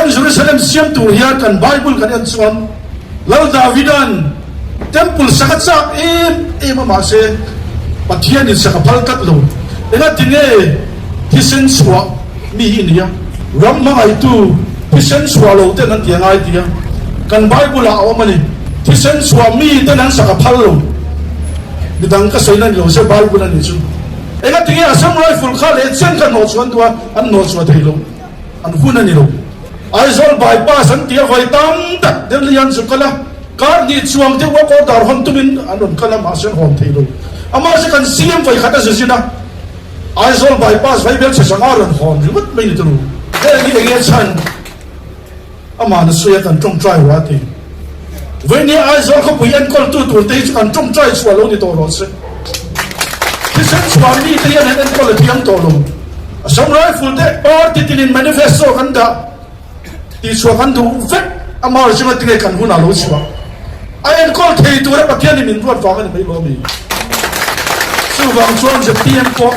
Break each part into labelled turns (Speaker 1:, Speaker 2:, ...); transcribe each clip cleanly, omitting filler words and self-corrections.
Speaker 1: kan Jerusalem siam tu hiat kan Bible kan yan suan lau Davidan temple sakat sak ma se pathian in sakapal kat lo ena tinge tisen suwa mi inia ram ma ai tu tisen suwa lo te nan tiang ai tia kan Bible a omani tisen suwa mi te nan sakapal lo bidang ka soinan lo se Bible na ni chu ena tinge asam rifle kha le chen kan no chuan tua an no chua thei lo an huna ni lo Aizol bypass an tia vai tam tak dem lian su kala kar ni chuang te wa ko dar hon tumin anon kala ma sen hom thei lo ama se kan siam vai khata se sina Aizol bypass vai bel se sangar an hom rimut mai ni tu he ni enge chan ama na suya kan tong try wa ti vai ni Aizol ko puyan kol tu tu te kan tong try swalo ni to ro se ki sen swami te yan en kol tiang to lo asam rifle te party tin manifesto kan da ti suwa kan du vet amar singa tinge kan huna lo siwa ayan kol thei tu ra pathian ni min ruat fa kan mai lo mi su wang chuan je tiem ko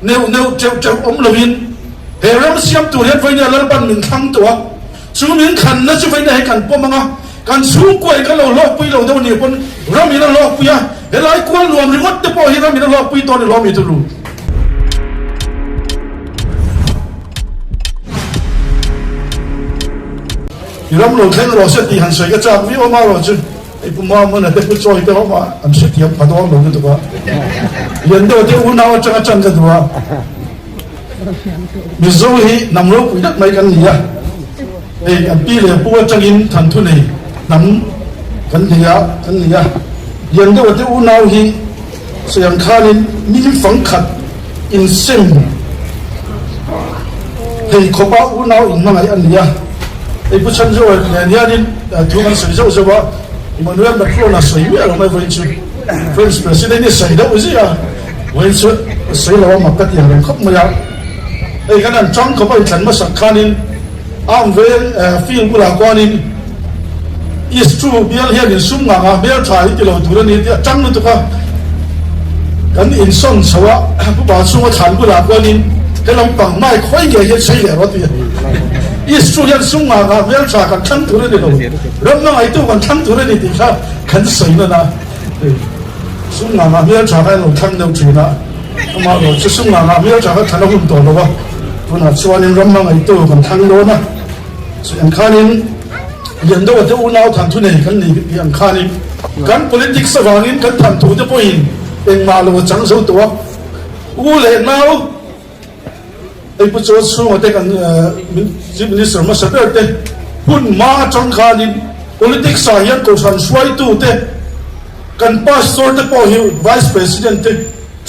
Speaker 1: neu cheu om lovin he ram siam tu rian vai ni lal ban min thang tua chu min khan na chu vai na he kan pomanga kan su koi ka lo pui lo do ni pon ram mi lo pui a he lai kwal nuam ringot te po hi ram mi lo pui to ni lo mi tu lu Iram lo khen lo se ti han sai ka chak mi o ma lo chu ai pu ma mo na te pu choi te ho ma am se ti pa do lo ni to ba yen do te u na o chang chang ka duwa mi zo hi nam lo pu dak mai kan ni ya ai an pi le pu chang in than thu nei nam kan ni ya yen do te u na hi sayang khanin mi phang khat in sem hei khopa u na in ma ngai an ni ya ai pu chan zo nia din tu kan sai zo ba Emmanuel Macron na sai ya mai voi chu French president ni sai da uzi ya voi chu sai lawa makat ya ram khop ma ya ai kan an chang ko bai chan ma sak khanin am ve feel bula kwanin is true bial hian in sum nga bel thai ti lo tu ni chang nu tu ka kan in song sawa bu ba chu ma than bula kwanin ke lam pang mai khoi ge ye sai le ro ti Israel sunga ga vel cha kan thang thure ni lo ram na ai tu kan thang thure ni ti kha kan sai na na sunga ga vel cha ga lo thang no chu na ma lo chu sunga ga vel cha ga thana hum to lo ba tu na chuan in ram na ai tu kan thang lo na so an khanin yen do te u nau thang thu nei kan ni an khanin kan politics awangin kan tham thu te poin eng ma lo chang so to u le nau ai pu cho su ma te kan minister ma saber te hun ma chang khanin politics sa hian ko san suai tu te kan pastor te po hi vice president te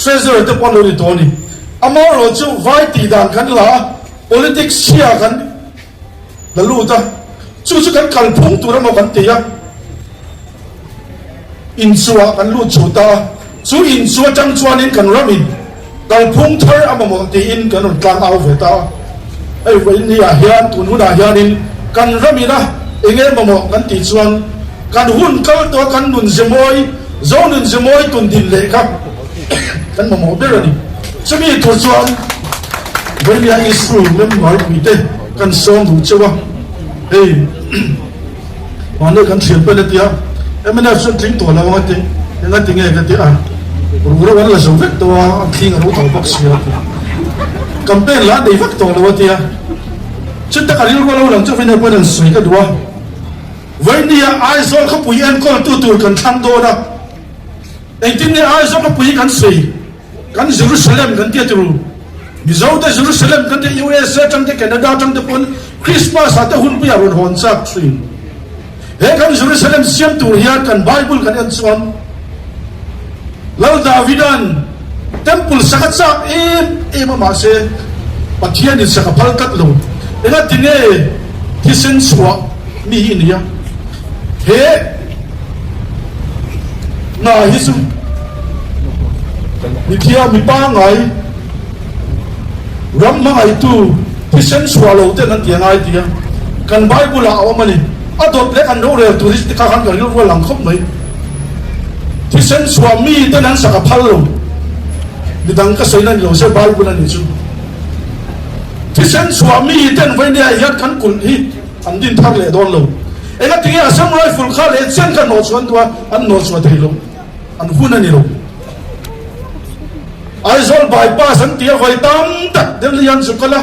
Speaker 1: treasurer te po lo ni to ni amor ro chu vai ti dan kan la politics sia kan la lu ta chu kan kal phung tu ra ma kan te ya in suwa kan lu chu ta chu in suwa chang chuan in kan ramin kal phung thar amamo ti in kan tlang au ve ta ai voi ni a hian tun hu da hian in kan ramina enge mamo kan ti chuan kan hun kal to kan nun zemoi zo nun zemoi tun din le ka kan mamo ber ni chumi to chuan voi ni a isu lem mai mi te kan som du chewa ei mane kan thian pe le tia emena sun thing to la wa te nga tinge ka ti a uru wan la so vek to thing ru to box ya campaign la dei vek to lo tia chut ta kalil ko lo lang chu fina pon sui ka duwa vai ni ai zol kho pui an ko tu kan thang do da ei tin ni ai zol kho pui kan sui kan Jerusalem kan tia tu mi zo ta Jerusalem kan te USA chang te Canada chang te pon Christmas ata hun pu ya ron hon sak sui he kan Jerusalem siam tu hiat kan Bible kan an chuan lau Davidan temple sakat sak ma se pathian ni sakapal kat lo ena tinge tisen suwa mi ni ya he na hisu ni thia mi pa ngai ram ma ai tu tisen suwa lo te nan tia ngai tia kan Bible a omani adot le kan no re tu ri ka kan ka ro lang khop mai tisen suami te nan sakapal lo bidang ka sai nan lo se Bible ni chu ที่เส้นสวามีเต้นไว้เนี่ยยัดขันกุลที่อันดินทักเลยโดนลงเอ็งก็ทิ้งอาสมไรฝุ่นข้าเลยเส้นกันโนส่วนตัวอันโนส่วนที่ลงอันหุ่นนั่นนี่ลงไอ้โซลบายป้าสันติไว้ตั้มตัดเดี๋ยวเรียนสุขละ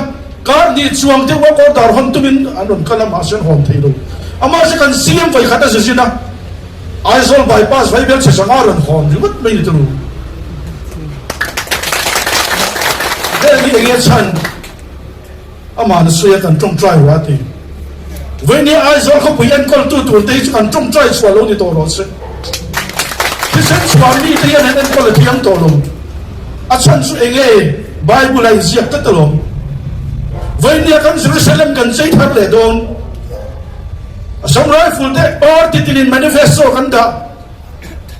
Speaker 1: การดีช่วงที่ว่าก็ดาร์ฮันตุมินอันนั้นก็ละมาเส้นหอมที่ลงอามาจะกันเสียงไฟขัดจะสินะไอ้โซลบายป้าไฟเบลเสียงอารันหอมอยู่วัดไม่ได้ตรงเดี๋ยวนี้เองฉันอามาเนี่ยเสียกันจงใจว่าที่วันนี้ไอ้โซลเขาไปยันคนตัวที่จะกันจงใจสวาลงในตัวรถเสียที่เส้นสวามีที่ยันเห็นคนละที่ยังตัวลงอาฉันสุเองไบเบิลไอ้เสียก็ตลงวันนี้กันสุริเซเลมกันใจทักเลยโดนสมัยฝุ่นเด็กปอร์ติลินมานิเฟสโซกันดา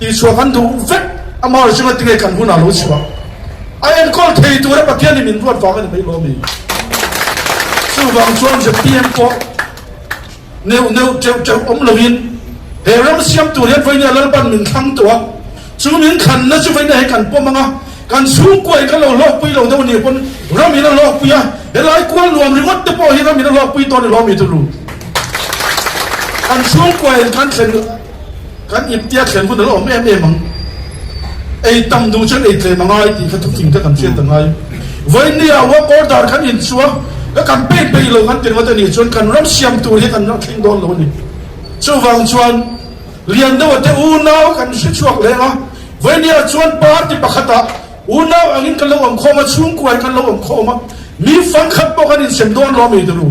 Speaker 1: ที่ชัวกันดูเวทอามาจะมาติเกกันหุ่นอาลุชัวไอ้เอ็นคอลเทย์ตัวเรปะเทียนมินรวดฟังกันไม่รู้มีสู้บางช่วงจะเพียงพอเนื้อเจ้าอมลวินเฮรัมเสียมตัวเรียนไฟเนี่ยแล้วปันมินทั้งตัวสู้มินขันนะสู้ไฟเนี่ยให้กันพวกมังอ่ะกันสู้กวยกันเราลอกปุยเราเดี๋ยวนี้คนเรามีนั่นลอกปุยอ่ะเฮ้ยไอ้กวนรวมริวัตเตปอเฮ้ยเรามีนั่นลอกปุยตอนนี้เรามีตัวรู้กันสู้กวยกันเข็นกันอิบเตียเข็นคนเราไม่มังไอ้ตั้มดูฉันไอ้เทมังไอ้ที่เขาทุกสิ่งที่กันเชื่อตั้งไงวันนี้ว่าก็ดาร์กันอินชัวก็กันเป๊ะไปเลยกันเป็นว่าตัวนี้ชวนกันรับเสียมตัวนี้กันรับทิ้งโดนเลยนี่ช่วงชวนเรียนด้วยแต่อูน่ากันช่วยเลยนะวันนี้ชวนปาร์ตี้ปะขัดอูน่าอันนี้กันเราอังคมาชุ่มกวยกันเราอังคมามีฟังขัดปกันอินเซมโดนเราไม่รู้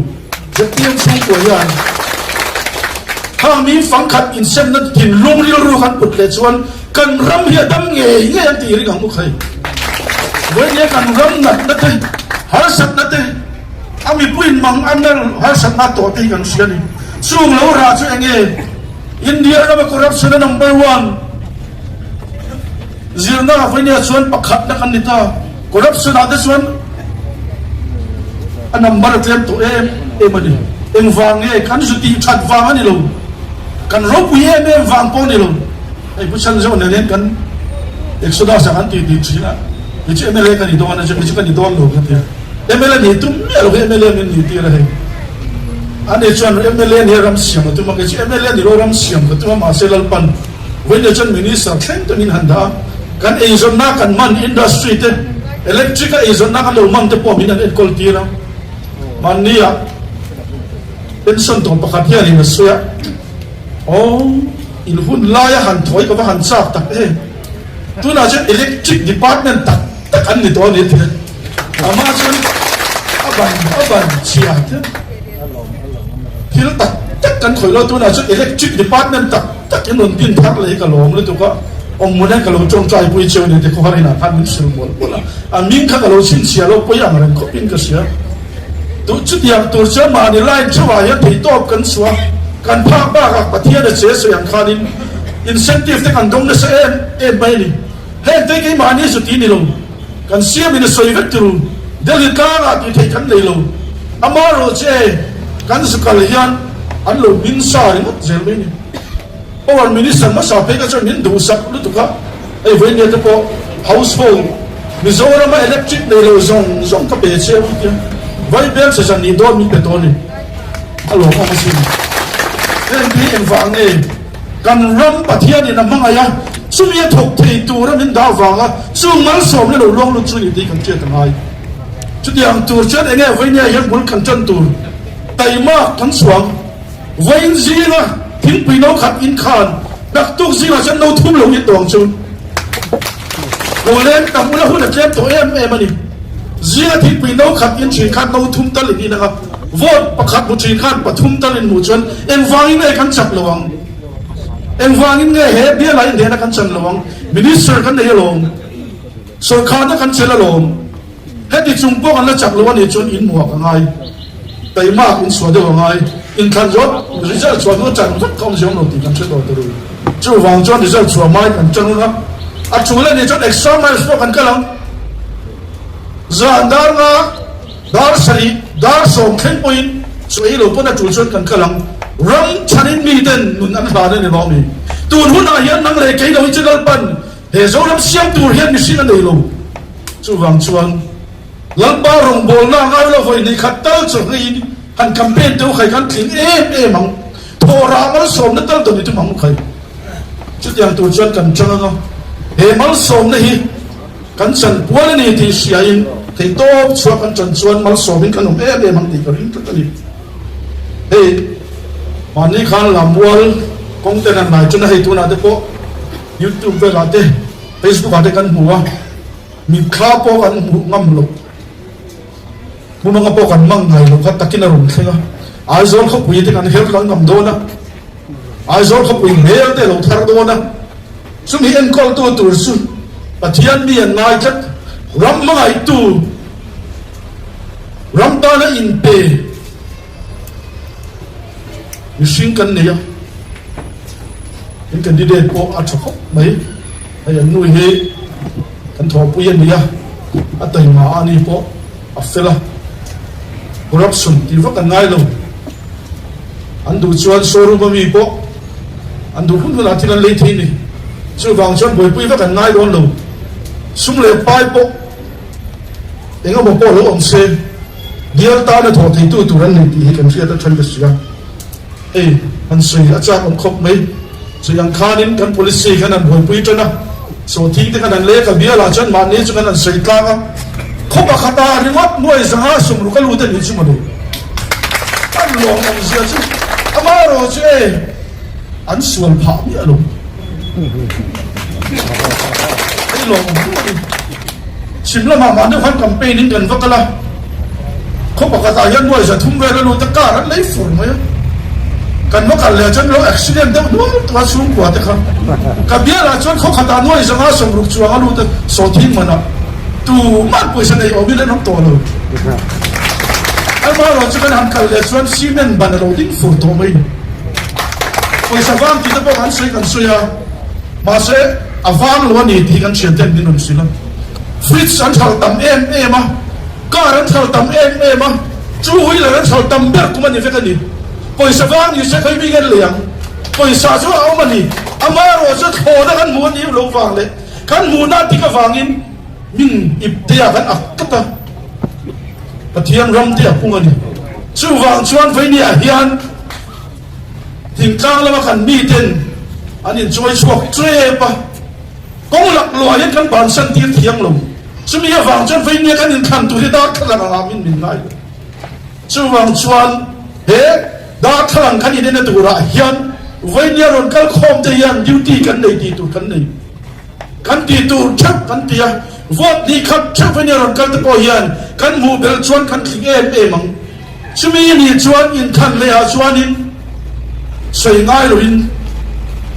Speaker 1: จะเตรียมชุ่มกวยยันถ้ามีฟังขัดอินเซมนั้นถิ่นลุงเรียรู้กันปุดเลยชวนกันรำเฮียดำเงยเงี้ยตีริของมุขให้วันนี้กันรำนัดนัดเลยหาสัตนัดเลยอามีปุ่นมังอันนั้นหาสัตนัดตัวตีกันเสียนี่สู้เราราชเองอินเดียเราเป็นคอร์รัปชันnumber oneจีนน่ะวันนี้ชวนปักขัดนักนิตาคอร์รัปชันอาจจะชวนอันnumberเต็มตัวมันนี่ฟังกันสุดที่ชัดฟังอันนี้ลงกันรบเย่ฟังปนนี่ลงไอ้ผู้ชายจะวันนี้กันเอกสุดาสังกันตีจีน่ะไอ้เจ้าเอเมเลกันนี่ตัวนั้นจะไม่ใช่กันนี่ตัวลูกกันเนี่ยเอเมเลนี่ตุ้มเนี่ยลูกเอเมเลนี่นี่ตีอะไรอันนี้ชวนเอเมเลนี่รำเสียงตุ้มมันก็เอเมเลนี่รำเสียงตุ้มมาเซลล์ปันวันนี้ฉันมินิสต์เข่งตัวนี้หันดากันเอซอนนักกันมันอินดัสทรีเตอิเล็กทริกเอซอนนักกันเรามันเตปอมินันเอ็ดคอลตีนะมันนี่อ่ะเป็นส่วนตัวประคับเฮียนี่มันสวยโอ้อินหุ่นลายหันถอยกับหันซากตักตัวน่าจะอิเล็กทริกดีพาร์ตเมนต์ตักอันนี้ตัวนี้เถอะอามาชนอับันเชียร์เถอะที่เราตักกันถอยเราตัวน่าจะอิเล็กทริกดีพาร์ตเมนต์ตักอินนนดินทักเลยกับหลงเลยตัวก็องมุนกับเราจงใจปุยเชียวเนี่ยแต่เขาให้หน้าพันมิสรุมหมดละมิ่งกับเราชินเชียเราปุยอย่างไรก็มิ่งกับเชียตัวจุดอย่างตัวเชื่อมาในไล่ช่วยยัดถีตบกันสัวกันภาคบ้ากับประเทศเสียอย่างคาดินอินเซนティブที่กันตรงนี้เสียไม่นี่เฮ้ยแต่กี่มานี่สุดที่นี่ลงกันเสียมินสวยเวทรูเดลิกาที่ที่กันเลยลงอามาโรเจกันสุกัลยันอันลงมินซาริมุดเจลไม่นี่เพราะว่ามินิสันมาสอบไปก็จะมินดูสักรู้ตัวก็ไอ้เวนี่จะพอ household มิโซรามาอิเล็กทริกเลยลงส่งกับเบเชียวที่ไว้เบลจะนี่โดนมีเป็นตัวนี่ฮัลโหลพ่อมาสิเรื่องที่เอ็นฟังกันรำประเทศนี่นะมั่งไงสุ่มยัดถกทีตัวนั้นดาวฟังสุ่มมันสมเนี่ยเราลงลุจุนี่ดีกันเจ้าตั้งไงจุดอย่างตัวเจ้าเองไว้เนี่ยยังบุญกันจนตัวแต่มากทั้งสองไว้จีนะทิ้งปีน้องขัดอินคานนักตุกจีนะฉันโน้ตทุ่มลงยิดดวงชุนโรงเรียนต่ำมุลหุ่นเจ้าตัวมันนี่จีนะทิ้งปีน้องขัดอินชีคานโน้ตทุ่มตะลินี่นะครับวอดประคับมุชีคานปะทุ่มตะลินมุชนเอ็นฟังยังไงกันจับระวังเอ็งฟังยังไงเหตุเดียร์อะไรเดียร์นักการเมืองมินิสเตอร์กันเดียร์ลงส่วนข้านักการเมืองลงเหตุที่จุงพวกกันแล้วจับระวังนี่จนอินหมวกยังไงแต่มากอินสวดยังไงอินขันยศริจาร์สวดก็จับทุกคำเสียงเราตีกันเชื่อตัวตัวจู่ฟังจนริจาร์สวดไม่กันจังนะอาจู่เล่นนี่จนเอ็กซ์ตร้าไมล์สวดกันกันลังจานดาร์นะดาร์สรีดาร์ส่งเข้มปุ่นสวยหลุดพ้นจู่ชนกันกันลังรังฉันมีเดินนุนอันบาร์เนี่ยร้องมีตัวหุ่นอายันนั่งเลยแค่เราอิจฉาปันเฮ้ยเราเสียงตัวเฮียนมิสิกันเลยลูจู่ฟังชวน ลังบารองบอลน่าง่ายเราไว้ในขัดเต้าจุดนี้หันคำเป็นตัวใครกันทิ้งมังโทรามันสมนั่นตั้งตัวนี้ตัวมังใครจุดอย่างตัวชวนกันจังเนาะมันสมนี่กันฉันปวดนี่ที่เสียอินที่โตชวนกันชวนมันสมกันนุ่มมังตีกันตัวนี้วันนี้ขันลำวัวคงแต่นั่นไหนจนให้ตัวนั้นเด็กยูทูบเวลาเด็กเฟซบุ๊กอะไรกันหัวมีคลาโปกันงำลงมึงงำโปกันมั่งไงลงก็ตะกินอารมณ์ใช่ไหมไอโซนเขาปุยที่กันเฮลกันงำโดนนะไอโซนเขาปุยเฮลแต่ลงทางโดนนะซึ่งมีเอ็นคอลตัวสุดปะเทียนมีอันนายจัดรำมาไอตูรำตาละอินเปมีสิ่งกันเนี่ยยังกันดีเด่นโปอัดชกไหมไอ้ยันนุ่ยเฮกันทอปุยเนี่ยอัตย์มาอันนี้โปอัฟเฟล่ารับสุนที่ว่ากันง่ายลงอันดูชวนโซรูบะมีโปอันดูคุณเวลาที่นั่นเลยทีนี่ช่วยฟังชวนบ่อยปุยว่ากันง่ายลงลงสุ่มเลยไปโปเองก็บอกโปแล้วองเซเดียร์ตาเนี่ยถอดที่ตู้นั้นนี่ที่กันเสียแต่ฉันก็เสียมันสวยอาจารย์ผมครบไหมสวยยังคานินกัน policy กันนั่นบ่อยปุยจนนะโซทิ้งที่กันนั่นเล็กกับเบียร์ละจนมานี้จนกันนั่นสวยกลางอ่ะคบกับตาหรือว่าหน่วยสังหารสมรู้ก็รู้แต่นี่ชิมาดูตั้งหลงมันเสียชิอามาโรเจอันส่วนผ่ามีอารมณ์ไอ้หลงชิมละมาด้วยความกำเป็นนิดเดียวก็ละคบกับตายันด้วยจะทุ่มเวลารู้ตะการนั้นเลยฝุ่นไหมกันว่ากันเลยจนเราอุบิเหตุเดี๋ยวนู้นตัวสูงกว่าแต่ครับกับเบียร์ละจนเขาขตาหน่วยสังหารสมรู้ชัวร์รู้แต่โซทิ้งมันอ่ะตูมันปุยสนัยเอาบิเลนน้ำตัวเลยไอ้มาเราจะเป็นหันกันเลยส่วนซีเมนต์บันเราดิ้งฝุ่นตัวไม่ปุยสว่างที่จะบอกหันสวยกันสวยมาเสะอวางล้วนนี่ที่กันเชียนเต็มดินนุ่นสิละฟริตสันเท่าตำมาการันเท่าตำมาจูหุยเลยเท่าตำเบิร์กุมันนี่เฟกันนี่ปุยสว่างอยู่เสะเคยมีเงินเหลี่ยงปุยสาชัวเอามันนี่อามาเราจะโทษกันมูนี่ลงฟังเลยกันมูนั่นที่ก็ฟังอินมินอิบเดียกันอักกตาปะเทียงรำเดียพุงอันนี้สู้วางชวนไฟเนี่ยเฮียนถึงกลางแล้วมาขันมีเต็นอันนี้ช่วยชวกเจ็บปะกงหลักลอยกันบานสันตีเทียงลงสู้มีวางชวนไฟเนี่ยกันขันตัวที่ดาขลังอามินไงสู้วางชวนเฮดาขลังกันนี่เนี่ยตัวระเฮียนไฟเนี่ยรอนกันคอมเตียนดิวตี้กันในตีตัวกันในกันตีตัวชักกันเตียวอดนี่ครับเชื่อไปเนี่ยเรากันตะโกนยันกันมูเบลชวนกันทิ้งมังช่วยมีนี่ชวนอินทันเลยชวนอินสวยง่ายเลย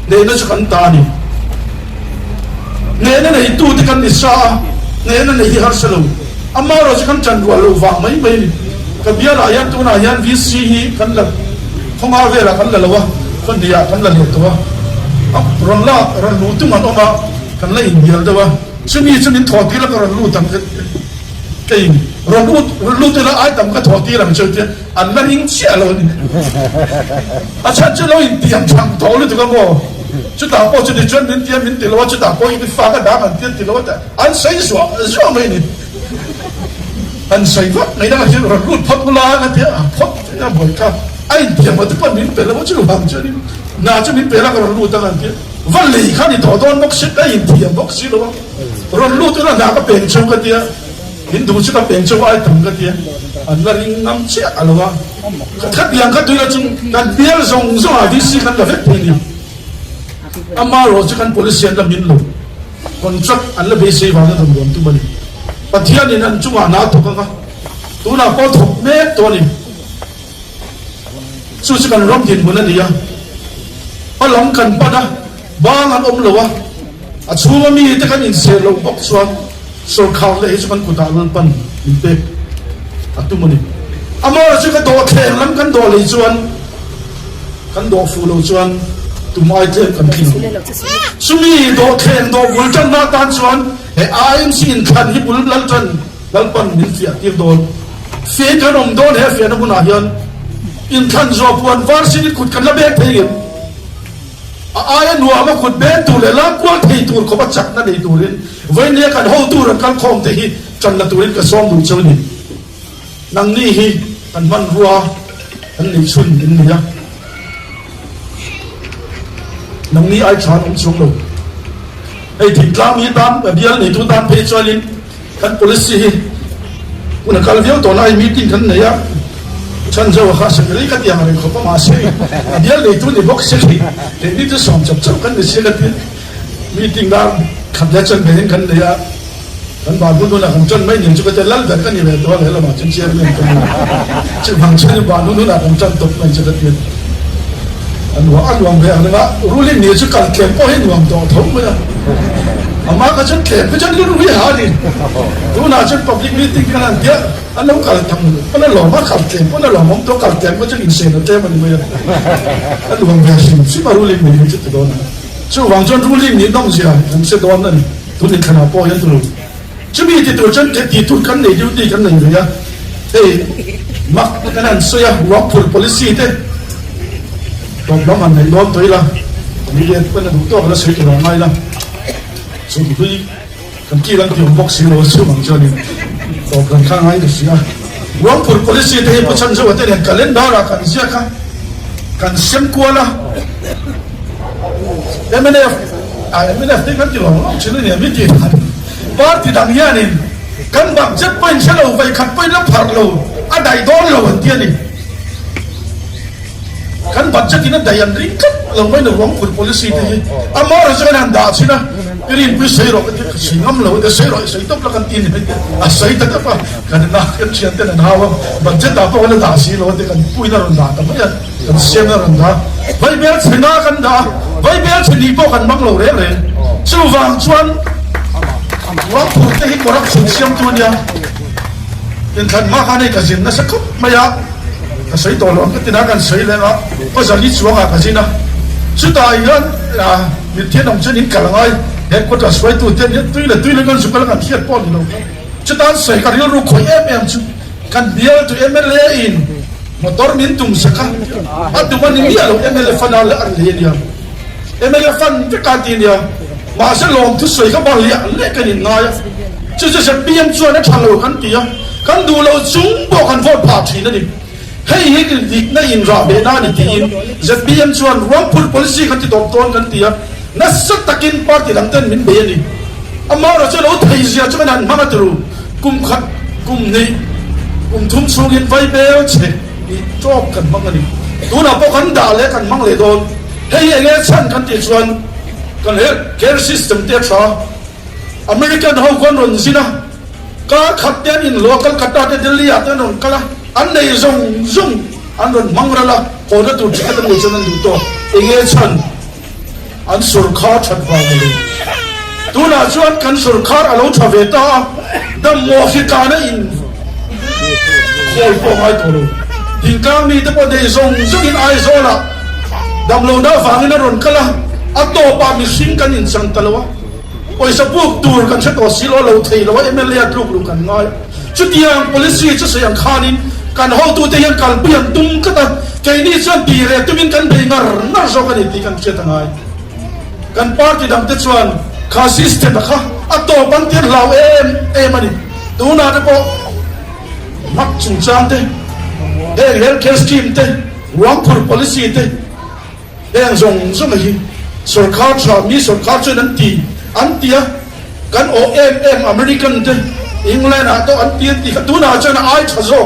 Speaker 1: เนี่ยนั่นจะกันตานี่เนี่ยนั่นไอ้ตู้ที่กันนิสาเนี่ยนั่นไอ้ฮาร์สลูอามาเราจะกันจันทร์วันลูฟังไม่กับเบียร์อะไรยันตัวไหนยันวิสีกันละของอาเวล่กันละวะคนเดียกันละเดียวตัวรันละรันรู้ตัวมันออกมากันละอินเดียตัวช่วงนี้ถอดที่แล้วก็รู้ทำกันเก่งรู้ที่แล้วไอ้ทำก็ถอดที่แล้วมันเชื่อที่อันนั้นยิ่งเชี่ยเลยอาจารย์จะเราอินเดียทำถอดเลยถึงก็บอกชุดตาโป้ชุดที่จนอินเดียมินติแล้วว่าชุดตาโป้อีกฟ้าก็ด่ามันติแล้วว่าแต่อันใส่สวะไม่นี่อันใส่วัดไม่ได้ที่เรารู้พัดเวลากันเถอะพัดเนี่ยบ่อยครับไอ้เดียมันจะเป็นมินเป็นแล้วว่าชุดบางชุดนี่น่าจะมินเป็นแล้วก็รู้ตั้งแต่วันเลยข้านี่ถอดโดนบกชิดได้อินเดียบกชิดหรอรอนรู้ตัวนั้นก็เป็นชาวกันเดียฮินดูชิดก็เป็นชาวไอ้ทำกันเดียอันนั้นริงน้ำเชี่ยอะไรวะขัดยังขัดตัวจริงกันเบียร์ส่งอาวิสิกันแบบนี้อามาโรจะกัน polisi อันละมินลูคอนทรัคอันละเบสิวันละรวมตัวมันปัจจัยนี้นั่นจุ่มหน้าถูกกันตัวน่ะพอถูกเม็ดตัวนี้สู้กันร่มดินมันนั่นเดียพอหลังกันปะนะบางอันอมเลยวะอาชูว่ามีแต่กันอินเซลบอกส่วนส่วนข่าวเลยสุกันกุตาลันปันอินเปกอัตุมันนี่อามาสุกันตัวแข็งล้ำกันตัวเลยส่วนกันตัวฟูโลส่วนตัวไม่เจ็บกันทิ้งสุมีตัวแข็งตัวบุลจันนาตันส่วนเฮ้ไอ้สิ่งขันฮิบุลลันจันลันปันมินเฟียที่โดนเฟียกันอมโดนเฮ้เฟียนับุนาฮิยันอินขันจอบวันวาร์สินิกุดกันละเบกเทียมอายันหัวมาขุดเบนตูเลยล้างกวาดที่ตูเขาบัจักนั่นไอ้ตูเรนเวเนียกันห้องตูรันกันคอมที่ จันละตัวนี้ก็ซ้อมดูเจ้านี่นังนี่ฮีอันมันรัวอันนี้ชุนอินเดียนังนี้ไอ้ชานองชงโลไอ้ถิ่นกลางมีตามแบบเดียวนี่ทุกตามเพจลินกัน policy คุณนักการเดียวตัวนั้นมีติ้งกันเนี่ยฉันจะว่าข้าศึกเลยกันอย่างไรเขาก็มาเสียเดี๋ยวเลยตัวนี้บอกเสียทีแต่นี่จะส่งจับกันเสียกันมีติ้งด้านขัดแย้งกันเป็นกันเนี่ยกันบางคนนะผมจนไม่หนีจุกจะลั่นแต่กันนี่เลยตัวอะไรละมาฉันเชื่อเรื่องกันจะบางคนบางคนนะผมจนตกไม่จะกันเนี่ยอันว่าอันวางแบบนั้นว่ารู้เรื่องนี้จะการเก็บก็ให้หน่วงต่อทุ่มเลยอามาก็ฉันเก็บก็ฉันรู้วิหารดิดูน่าฉัน public meeting กันนั่นเดียวอันนั้นการทำอันนั้นหล่อมากการเก็บอันนั้นหล่อมากตัวการเก็บก็จะอินเซนต์เต็มมันเลยอันวางแบบสิมารู้เรื่องนี้จะโดนช่วงวางจนรู้เรื่องนี้ต้องเสียผมจะโดนนั่นตัวนี้ขนาดพอยังรู้จะมีที่ตัวฉันจะตีทุนกันไหนดูดีกันไหนเลยอะเฮ้ยมักกันนั่นเสีย wrongful policy เด้ตบล้อมันในล้อมตัวละมีเรื่องเป็นถูกต้องแล้วเสียกันง่ายละสุดที่กันกี่วันที่ผมบอกสิ่งเราสู้มันจะนี่ตบกันข้างง่ายเสีย wrongful policy เด้ผู้ชันจะว่าแต่เรื่องการเล่นดารากันเสียกันกันเสียมกลัวละMNFที่กันที่เราชื่อเนี่ยไม่จริงปาร์ตี้ดังยันนี่กันบักจัดไปเชลล์ไปขัดไปแล้วผ่านเราอะไรโดนเราวันที่นี่กันบักจัดที่นั่นได้ยันริงกันเราไม่รู้ว่าคุณ policy ที่อามาเราจะกันด่าสินะรีบไปเสียเรากันที่สิงห์เราจะเสียเราเสียต้องประกันตีนอ่ะเสียแต่ก็กันน่ากันเชียร์แต่น่าว่าบักจัดด่าพวกเราด่าสิเราที่กันปุยน่ารันด่าแต่ไม่กันเสียน่ารันด่าไปเบียร์ชนะกันด่าไปเบียร์ชนีพวกกันมักเราเรื่อยๆสู้ฟังชวนว่าผู้ที่กรับสิ่งเสียงตัวเนี่ยเป็นขันมาขันในกสินนะสักครู่ไม่ยากแต่ใส่ตัวเราก็ติดกันใส่เลยนะก็จะลิช่วงกสินนะสุดท้ายนั้นมีเทียนองค์เช่นนี้กันไงเด็กก็จะสวยตัวเทียนเนี่ยตุยเลยกันสุดกันเทียนป้อนเราสุดท้ายใส่กันเรื่องรู้คุยกันเดียวตัวMLAอินมอเตอร์มินตุ่มสักอันตัวมันนี่เราMLAฟันอะไรอันเดียวMLAฟันที่การตีเนี่ยมาเสลงทุสวยก็บอลเลี้ยเล็กกันยังไงจะเปลี่ยนส่วนนั้นทางเรากันตีกันดูเราจุ่มบอกกันโหวตพาทีนั่นเองให้เห็นดิกนั่นอินราเบน่านี่ตีจะเปลี่ยนส่วนร่วมพูด policy กันที่ตบต้นกันตีนั่นสักตะกินปาร์ตี้หลังเต้นมินเบียนี่อามาเราจะเราไทยเสียจะไม่นานมาตรูกุมขัดกุมนี้กุมทุ่มสูงอินไฟเบลเช็คจบกันมั่งนี่ดูน่ะพวกกันด่าเล็กกันมั่งเลยโดนให้เงี้ยฉันกันตีส่วนกันเหรอ care system เตี้ยช้าอเมริกันเขาคนรุ่นสินะก็ขัดเตี้ยอิน local ขัดได้เดลี่อันนั้นก็ละอันไหนซงอันนั้นมังระละคนละตัวที่กันเลยฉะนั้นดูตัวเองฉันอันสุรคาชัดบ้างเลยตัวน่ะชวนกันสุรคาเราชาวเวต้าดำโมหิตานะอินคอยพอให้ตัวเราทิ้งกลางมีแต่ประเดี๋ยวซงอินไอโซละดำโลน่าฟังอินนั้นก็ละatau apa missing kan insan talawa o isa buk tur kan sa to silo lo thei lo MLA truk lu kan ngai chutiang policy cha sayang khanin kan ho tu te yang kal pian tum kata kai ni chan ti re tumin kan be ngar so kan ti kan che tangai kan party dam te chuan kha system kha atau ban ti law ani tu na ko mak chung chang te healthcare scheme te wrongful policy te yang zong hi सरकार स्वामी सरकार जो नंती अंतिया कन OMM American ते इंग्लैंड आतो अंतिया ती तू ना जो ना आई छजो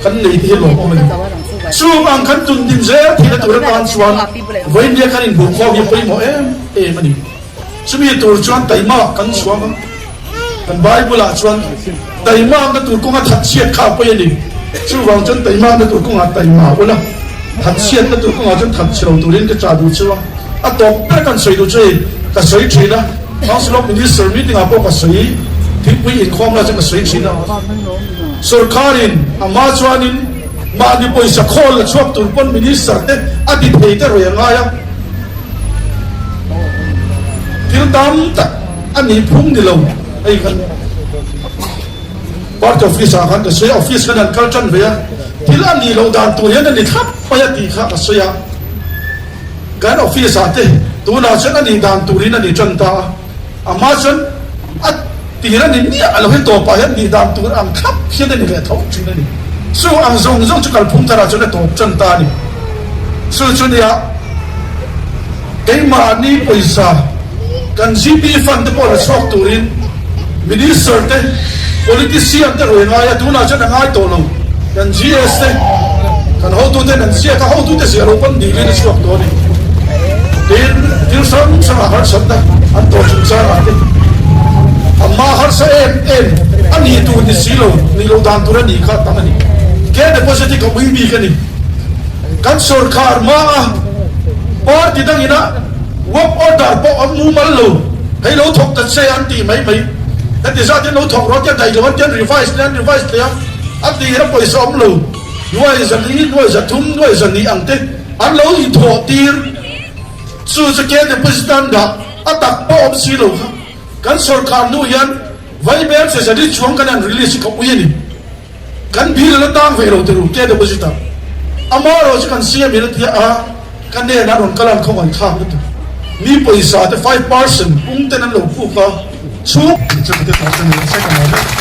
Speaker 1: कन नहीं थी लोग ओमन सुबह कन तुम दिन से थी ना तुरंत आन स्वान वही ने कन इन बुको ये कोई मनी सुबह तुर स्वान ताइमा कन स्वान कन बाइबल आ स्वान ताइमा कन तुर को ngắt chiết khaoไปนี่सुबह जन ताइमा कन तुर को ngắt ताइमा बोलाทัดเชียนนั่นตัวก็อาจจะทัดเชียวตัวเรียนก็จะดูเชื่อว่าตัวเป็นการใส่ดูเชื่อแต่ใส่ชีนะบางสลบมินิสเตอร์มิติงอาบอกว่าใส่ที่ผู้หญิงความเราจะมาใส่ชีนะสุรคารินอามาจวนินมาดิบอยสักคนละชอบตัวปนมินิสเตอร์เนี่ยอดีตเฮเตอร์เรื่องอะไรที่เราดำแต่อันนี้พุ่งดิเราไอ้กันพาร์ทออฟฟิศอาคารแต่ใช้ออฟฟิศขนาดการจันเบียที่ร้านนี้เราด่านตัวนี้นั่นนี่ครับไปตีครับเสียการออฟฟิศอาเต้ตัวน่าจะนั่นนี่ด่านตัวนี้นั่นนี่จันตาอามาจนอัดตี ตีนั่นนี่เราให้ตัวไปยันนี่ดามตัวอังคับเพี้ยนนี่เลยท้องจริงนี่สู้อังซงจุกพุ่งตราจนได้ตัวจนตานี่สู้จนเนี่ยไอ้มานี่ปอยซากันจีบีฟันเดบอลสอกตัวรินมินิสเตอร์เต้ politician เตอร์เวงายตัวน่าจะง่ายตัวลงกันจีเอสเต้กันเขาตัวเต้กันเสียกันเขาตัวเต้เสียลงปันดีเลยสอกตัวนี่ดิลสันสังหารสันได้อันตัวจุดสาระนี่อามาหารเอ็มอันนี้ตัวนี่สิโลนี่โลดานตัวนี่ข้าตั้งนี่แค่เด positive กับวิบีกันนี่กันสุรคาร์มาปอร์ติดังอินะวับออร์ดาร์ปอมมูมันโลให้เราถกตัดเสียอันตีไม่แต่ที่สัตว์เราถกรถจะได้หรือว่าจะรีไวซ์เนี่ยรีไวซ์เนี่ยอันตีเราไปซ้อมโลด้วยสันนี้ด้วยสัทุ่มด้วยสันนี้อันเต้อันเราอีถอดตีสู้สเกตเดปิสตันดาอัตักปอมสิโลกันสุรคาร์นู่ยันไว้เบลเสียดิช่วงกันนั้นรีลิสกับอุยนี่กันพิลล์ตั้งเวโรติรูเกตเดปิสตันอามาเราจะกันเสียมีนักที่กันเนี่ยนะเรากำลังเข้ามาข้ามนั่นนี่ปอยซาแต่5%พุ่งแต่นั้นเราพูดว่าชุบจะไปต่อกันในเซกันเลย